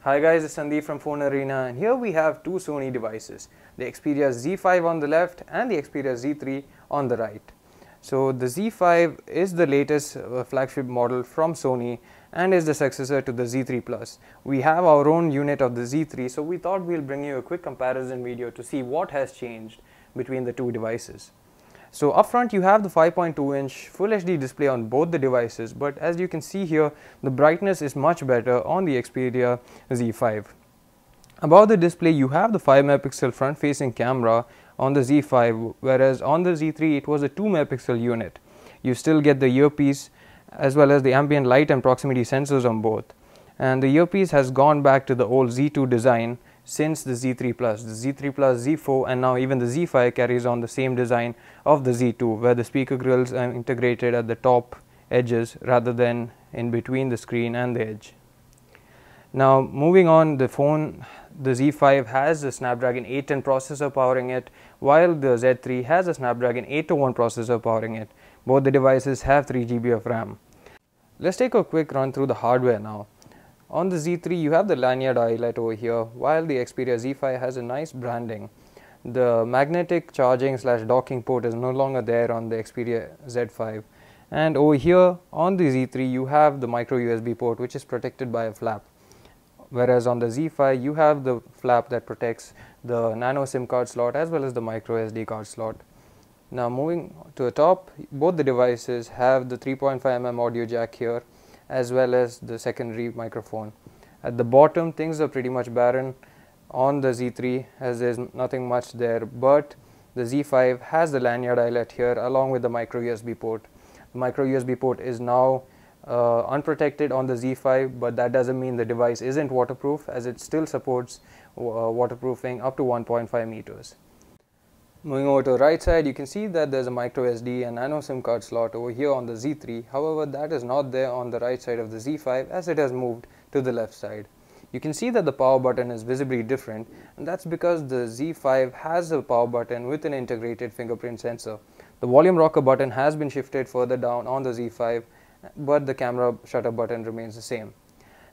Hi guys, it's Sandeep from Phone Arena, and here we have two Sony devices, the Xperia Z5 on the left and the Xperia Z3 on the right. So the Z5 is the latest flagship model from Sony and is the successor to the Z3 Plus. We have our own unit of the Z3, so we thought we'll bring you a quick comparison video to see what has changed between the two devices. So up front you have the 5.2-inch Full HD display on both the devices, but as you can see here, the brightness is much better on the Xperia Z5. Above the display you have the 5-megapixel front-facing camera on the Z5, whereas on the Z3 it was a 2-megapixel unit. You still get the earpiece as well as the ambient light and proximity sensors on both. And the earpiece has gone back to the old Z2 design since the Z3 Plus. The Z3 Plus, Z4 and now even the Z5 carries on the same design of the Z2, where the speaker grills are integrated at the top edges rather than in between the screen and the edge. Now moving on, the phone, the Z5 has a Snapdragon 810 processor powering it, while the Z3 has a Snapdragon 801 processor powering it. Both the devices have 3 GB of RAM. Let's take a quick run through the hardware now. On the Z3 you have the lanyard eyelet over here, while the Xperia Z5 has a nice branding. The magnetic charging / docking port is no longer there on the Xperia Z5. And over here on the Z3 you have the micro USB port, which is protected by a flap. Whereas on the Z5 you have the flap that protects the nano SIM card slot as well as the micro SD card slot. Now moving to the top, both the devices have the 3.5mm audio jack here as well as the secondary microphone. At the bottom things are pretty much barren on the Z3 as there's nothing much there, but the Z5 has the lanyard eyelet here along with the micro USB port. The micro USB port is now unprotected on the Z5, but that doesn't mean the device isn't waterproof, as it still supports waterproofing up to 1.5 meters. Moving over to the right side, you can see that there's a micro SD and nano SIM card slot over here on the Z3. However, that is not there on the right side of the Z5 as it has moved to the left side. You can see that the power button is visibly different, and that's because the Z5 has a power button with an integrated fingerprint sensor. The volume rocker button has been shifted further down on the Z5, but the camera shutter button remains the same.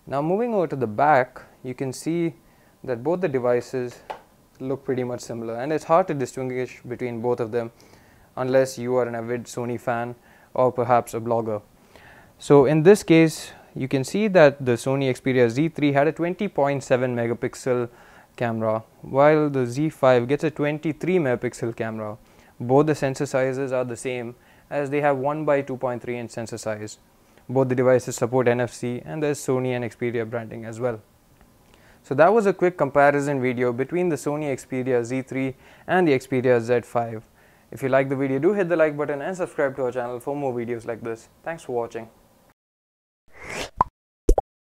Now moving over to the back, you can see that both the devices look pretty much similar, and it's hard to distinguish between both of them unless you are an avid Sony fan or perhaps a blogger. So in this case you can see that the Sony Xperia Z3 had a 20.7 megapixel camera, while the Z5 gets a 23 megapixel camera. Both the sensor sizes are the same, as they have 1 by 2.3 inch sensor size. Both the devices support NFC, and there's Sony and Xperia branding as well. So that was a quick comparison video between the Sony Xperia Z3 and the Xperia Z5. If you like the video, do hit the like button and subscribe to our channel for more videos like this. Thanks for watching.